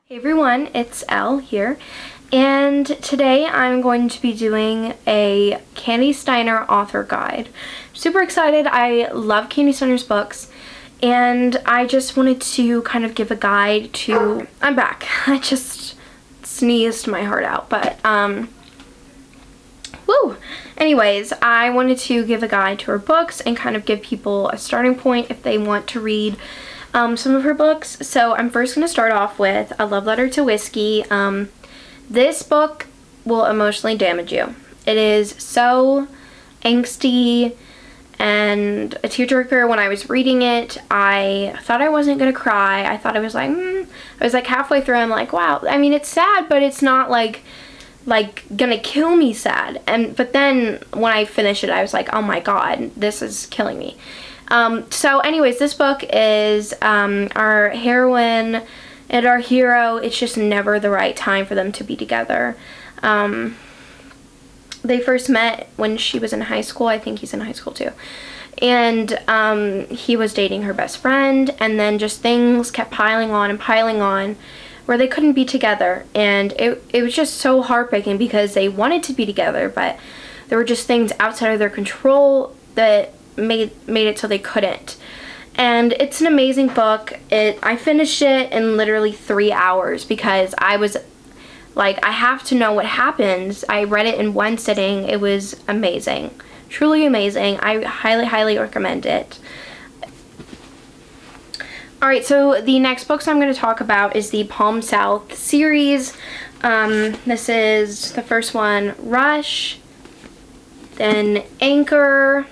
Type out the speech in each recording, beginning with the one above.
Hey everyone, it's Elle here, and today I'm going to be doing a Kandi Steiner author guide. Super excited. I love Kandi Steiner's books, and I just wanted to kind of give a guide to... I'm back. I just sneezed my heart out, but woo! Anyways, I wanted to give a guide to her books and kind of give people a starting point if they want to read some of her books. So I'm first going to start off with A Love Letter to Whiskey. This book will emotionally damage you. It is so angsty and a tearjerker. When I was reading it, I thought I wasn't going to cry. I thought I was like, I was like halfway through, I'm like, wow, I mean, it's sad, but it's not like gonna kill me sad. But then when I finished it, I was like, oh my god, this is killing me. So anyways, this book is our heroine and our hero. It's just never the right time for them to be together. They first met when she was in high school. I think he's in high school too. And he was dating her best friend, and then just things kept piling on where they couldn't be together. And it was just so heartbreaking because they wanted to be together, but there were just things outside of their control that made it so they couldn't. And it's an amazing book. I finished it in literally 3 hours because I was like, I have to know what happens. I read it in one sitting. It was amazing. Truly amazing. I highly recommend it. Alright, so the next books I'm going to talk about is the Palm South series. This is the first one, Rush, then Anchor,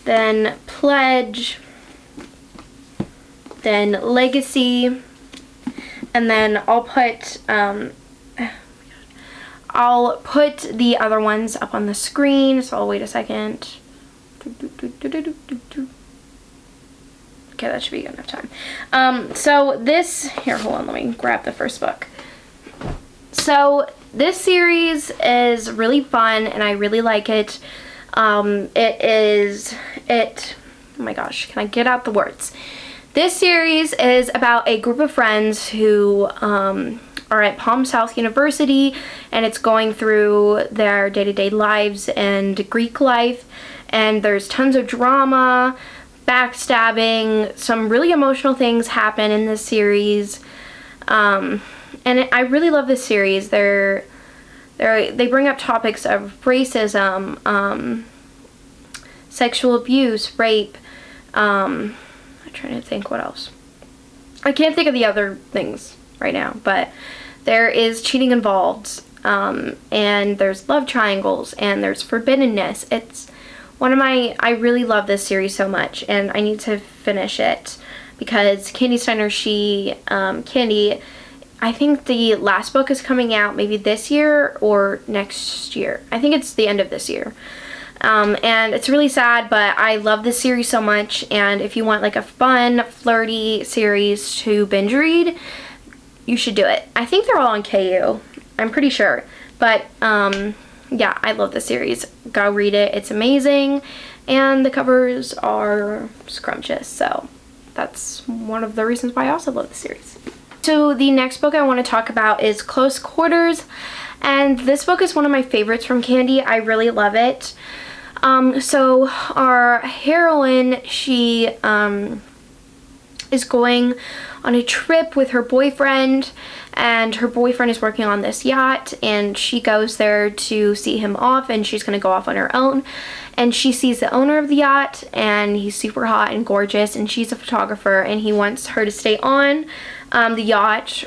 then Pledge, then Legacy, and then I'll put the other ones up on the screen, so I'll wait a second. Okay, that should be enough time. So this, here, hold on, let me grab the first book. So this series is really fun and I really like it. Oh my gosh, can I get out the words? This series is about a group of friends who are at Palm South University, and it's going through their day-to-day lives and Greek life, and there's tons of drama, backstabbing, some really emotional things happen in this series, and I really love this series. They bring up topics of racism, sexual abuse, rape, I'm trying to think what else. I can't think of the other things right now, but there is cheating involved, and there's love triangles, and there's forbiddenness. It's one of I really love this series so much, and I need to finish it because Kandi Steiner, Kandi, I think the last book is coming out maybe this year or next year. I think it's the end of this year. And it's really sad, but I love this series so much, and if you want like a fun, flirty series to binge read, you should do it. I think they're all on KU. I'm pretty sure. But, yeah, I love this series. Go read it. It's amazing, and the covers are scrumptious, so that's one of the reasons why I also love the series. So the next book I want to talk about is Close Quarters, and this book is one of my favorites from Kandi. I really love it. So our heroine, she is going on a trip with her boyfriend, and her boyfriend is working on this yacht, and she goes there to see him off, and she's going to go off on her own, and she sees the owner of the yacht, and he's super hot and gorgeous, and she's a photographer, and he wants her to stay on the yacht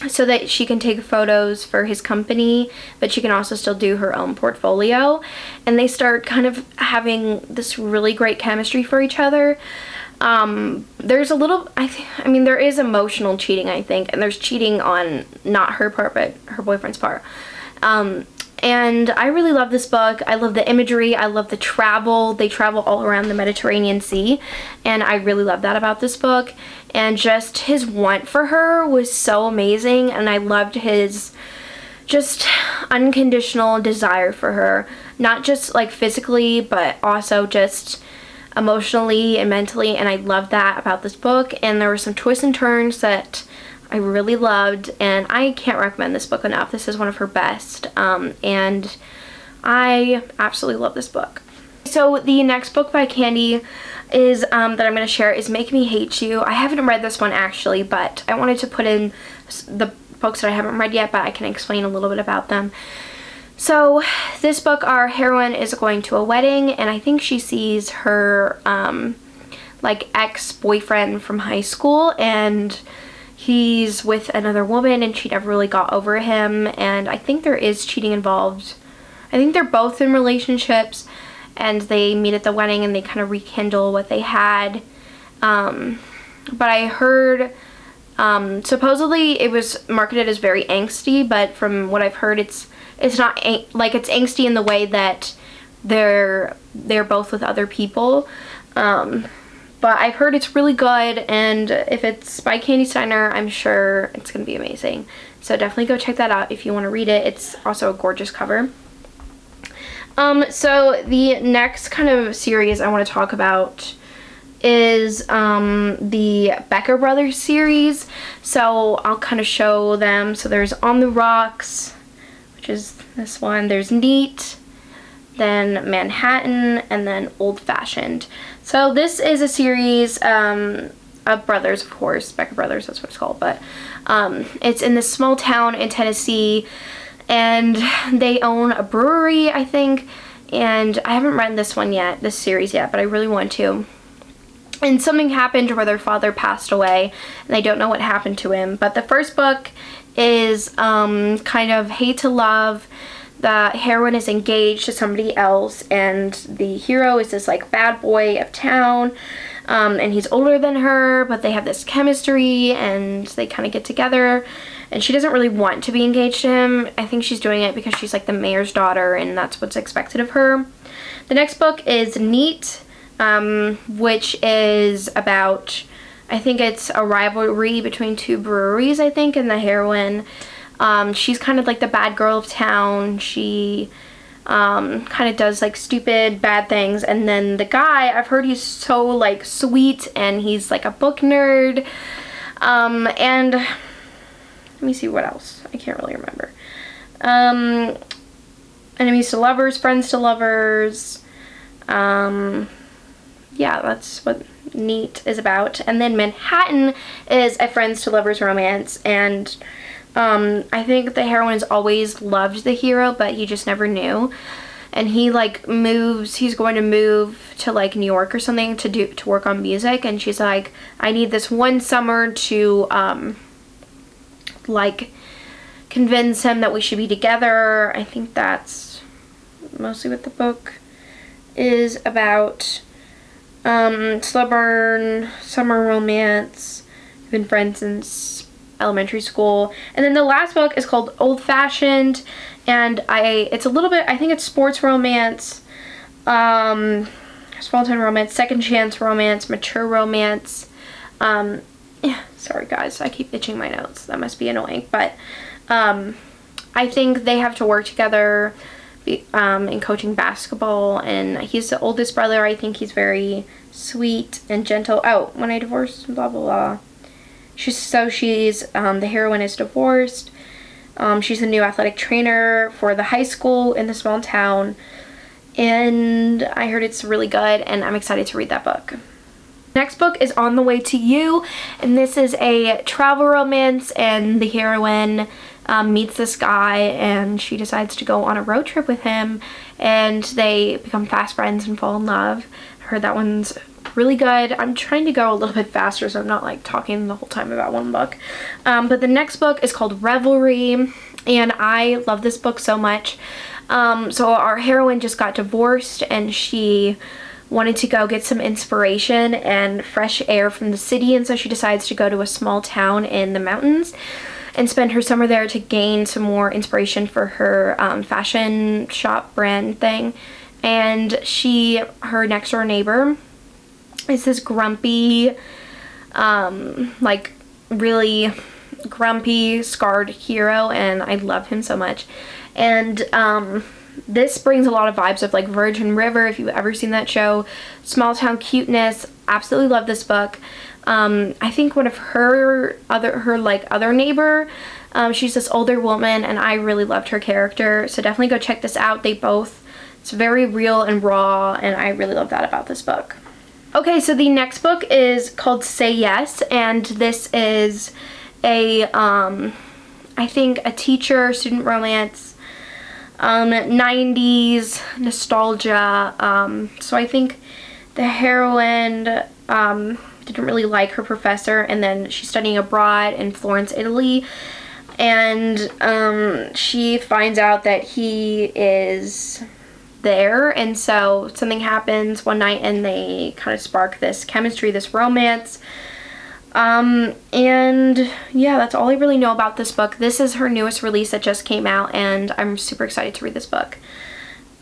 so that she can take photos for his company, but she can also still do her own portfolio. And they start kind of having this really great chemistry for each other. There's a little, I mean, there is emotional cheating, I think, and there's cheating on not her part, but her boyfriend's part. And I really love this book. I love the imagery. I love the travel. They travel all around the Mediterranean Sea, and I really love that about this book. And just his want for her was so amazing, and I loved his just unconditional desire for her, not just like physically, but also just emotionally and mentally, and I loved that about this book. And there were some twists and turns that I really loved, and I can't recommend this book enough. This is one of her best, and I absolutely love this book. So the next book by Kandi is that I'm going to share is Make Me Hate You. I haven't read this one actually, but I wanted to put in the books that I haven't read yet, but I can explain a little bit about them. So this book, our heroine is going to a wedding, and I think she sees her like ex-boyfriend from high school, and he's with another woman, and she never really got over him, and I think there is cheating involved. I think they're both in relationships, and they meet at the wedding and they kind of rekindle what they had. But I heard supposedly it was marketed as very angsty, but from what I've heard, it's not like it's angsty in the way that they're both with other people. But I've heard it's really good, and if it's by Kandi Steiner, I'm sure it's gonna be amazing. So definitely go check that out if you want to read it. It's also a gorgeous cover. So the next kind of series I want to talk about is the Becker Brothers series. So I'll kind of show them. So there's On the Rocks, which is this one. There's Neat, then Manhattan, and then Old Fashioned. So this is a series of brothers, of course. Becker Brothers, that's what it's called. But it's in this small town in Tennessee, and they own a brewery, I think. And I haven't read this series yet, but I really want to. And something happened where their father passed away, and they don't know what happened to him. But the first book is kind of hate to love. The heroine is engaged to somebody else, and the hero is this like bad boy of town, and he's older than her, but they have this chemistry, and they kind of get together. And she doesn't really want to be engaged to him. I think she's doing it because she's like the mayor's daughter, and that's what's expected of her. The next book is Neat, which is about, I think it's a rivalry between two breweries, I think, and the heroine. She's kind of like the bad girl of town. She kind of does like stupid bad things, and then the guy, I've heard he's so like sweet, and he's like a book nerd, and let me see what else. I can't really remember. Enemies to lovers, friends to lovers. Yeah, that's what Neat is about. And then Manhattan is a friends to lovers romance, and I think the heroine's always loved the hero, but he just never knew. And he like he's going to move to like New York or something to work on music, and she's like, I need this one summer to like convince him that we should be together. I think that's mostly what the book is about. Slow burn, summer romance. We've been friends since elementary school. And then the last book is called Old Fashioned, and it's a little bit, I think it's sports romance, small town romance, second chance romance, mature romance. Yeah, sorry guys, I keep itching my notes. That must be annoying, but I think they have to work together in coaching basketball, and he's the oldest brother. I think he's very sweet and gentle. Oh, when I divorced, blah blah blah. She's the heroine is divorced. She's a new athletic trainer for the high school in the small town, and I heard it's really good, and I'm excited to read that book. Next book is On the Way to You, and this is a travel romance, and the heroine meets this guy, and she decides to go on a road trip with him, and they become fast friends and fall in love. I heard that one's really good. I'm trying to go a little bit faster so I'm not like talking the whole time about one book. But the next book is called Revelry, and I love this book so much. So our heroine just got divorced, and she wanted to go get some inspiration and fresh air from the city, and so she decides to go to a small town in the mountains and spend her summer there to gain some more inspiration for her fashion shop brand thing. And her next door neighbor is this grumpy, like really grumpy, scarred hero, and I love him so much. And This brings a lot of vibes of like Virgin River, if you've ever seen that show. Small town cuteness. Absolutely love this book. I think one of her other neighbor, she's this older woman, and I really loved her character, so definitely go check this out. It's very real and raw, and I really love that about this book. Okay, so the next book is called Say Yes, and this is I think a teacher-student romance, 90s nostalgia. So I think the heroine didn't really like her professor, and then she's studying abroad in Florence, Italy, and she finds out that he is there, and so something happens one night and they kind of spark this chemistry, this romance. And yeah, that's all I really know about this book. This is her newest release that just came out, and I'm super excited to read this book.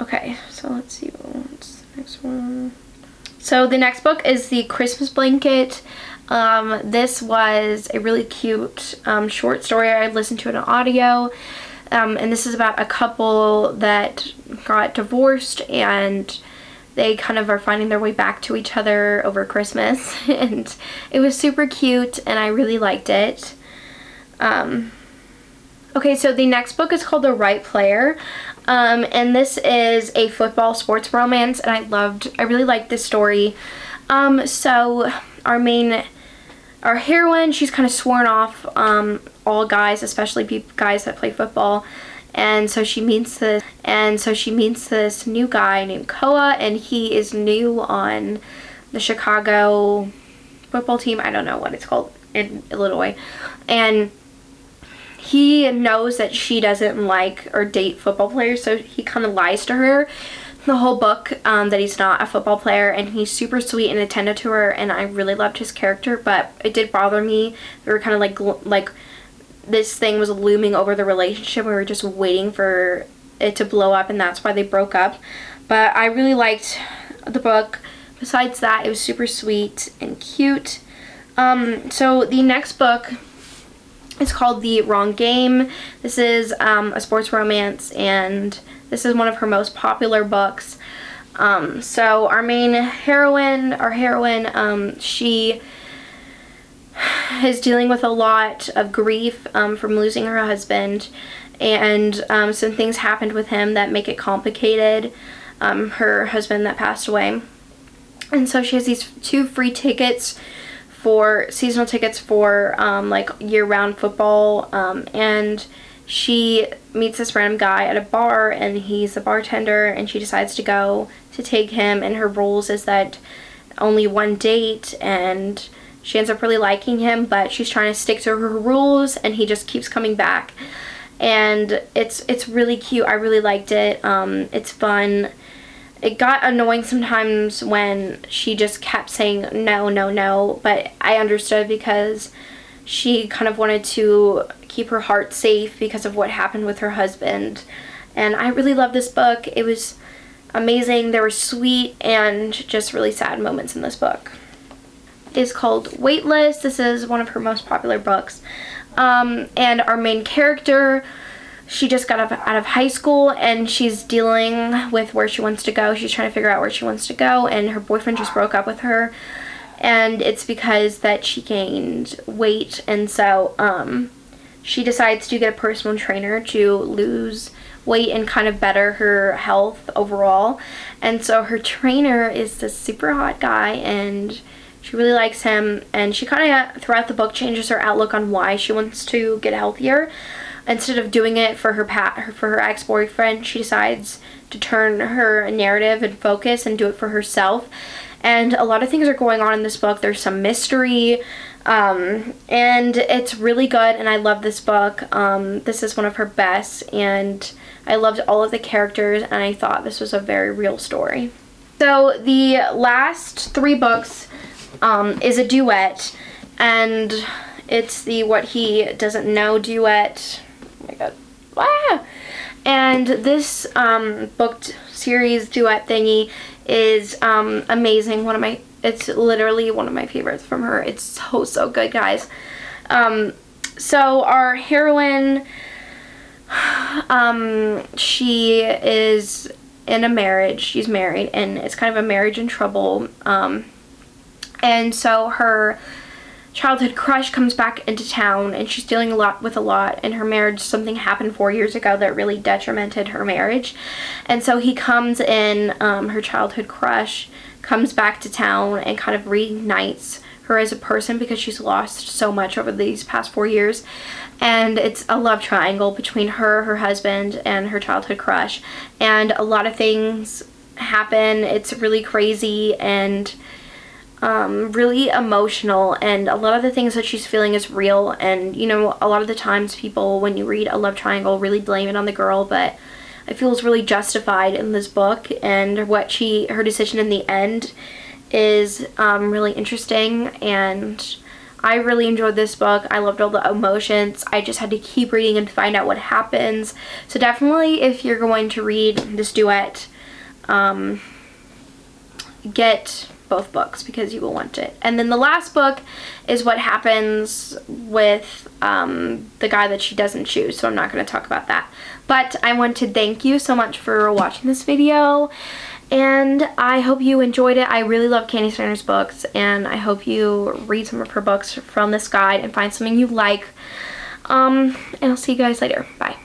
Okay, so let's see what's the next one. So the next book is The Christmas Blanket. This was a really cute short story. I listened to it on audio, and this is about a couple that got divorced, and they kind of are finding their way back to each other over Christmas, and it was super cute, and I really liked it. Okay, so the next book is called The Right Player, and this is a football sports romance, and I really liked this story. So our heroine, she's kind of sworn off all guys, especially guys that play football. And so she meets this new guy named Koa, and he is new on the Chicago football team. I don't know what it's called in Illinois. And he knows that she doesn't like or date football players, so he kind of lies to her the whole book that he's not a football player, and he's super sweet and attentive to her, and I really loved his character, but it did bother me. They were kind of like this thing was looming over the relationship. We were just waiting for it to blow up, and that's why they broke up. But I really liked the book. Besides that, it was super sweet and cute. So the next book is called The Wrong Game. This is a sports romance, and this is one of her most popular books. So our heroine, she is dealing with a lot of grief from losing her husband, and some things happened with him that make it complicated. Her husband that passed away, and so she has these 2 free tickets for seasonal tickets for like year-round football, and she meets this random guy at a bar, and he's a bartender, and she decides to go to take him, and her rules is that only one date, and she ends up really liking him, but she's trying to stick to her rules, and he just keeps coming back. And it's really cute. I really liked it. It's fun. It got annoying sometimes when she just kept saying no, no, no, but I understood because she kind of wanted to keep her heart safe because of what happened with her husband. And I really loved this book. It was amazing. There were sweet and just really sad moments in this book. Is called Waitlist. This is one of her most popular books. And our main character, she just got out of high school, and she's dealing with where she wants to go. She's trying to figure out where she wants to go, and her boyfriend just broke up with her, and it's because that she gained weight, and so she decides to get a personal trainer to lose weight and kind of better her health overall. And so her trainer is this super hot guy, and she really likes him, and she kind of throughout the book changes her outlook on why she wants to get healthier. Instead of doing it for her ex-boyfriend, she decides to turn her narrative and focus and do it for herself. And a lot of things are going on in this book. There's some mystery, and it's really good, and I love this book. This is one of her best, and I loved all of the characters, and I thought this was a very real story. So the last 3 books is a duet, and it's the What He Doesn't Know duet. Oh my god. Ah! And this book series duet thingy is amazing. It's literally one of my favorites from her. It's so good, guys. So our heroine She is in a marriage. She's married, and it's kind of a marriage in trouble. And so her childhood crush comes back into town, and she's dealing with a lot in her marriage. Something happened 4 years ago that really detrimented her marriage. And so he comes in, her childhood crush comes back to town and kind of reunites her as a person because she's lost so much over these past 4 years. And it's a love triangle between her, her husband, and her childhood crush. And a lot of things happen. It's really crazy and really emotional, and a lot of the things that she's feeling is real. And you know, a lot of the times people, when you read a love triangle, really blame it on the girl, but I feel it's really justified in this book, and her decision in the end is really interesting. And I really enjoyed this book. I loved all the emotions. I just had to keep reading and find out what happens. So definitely, if you're going to read this Duet, get both books because you will want it. And then the last book is what happens with the guy that she doesn't choose, so I'm not going to talk about that. But I want to thank you so much for watching this video, and I hope you enjoyed it. I really love Kandi Steiner's books, and I hope you read some of her books from this guide and find something you like. And I'll see you guys later. Bye.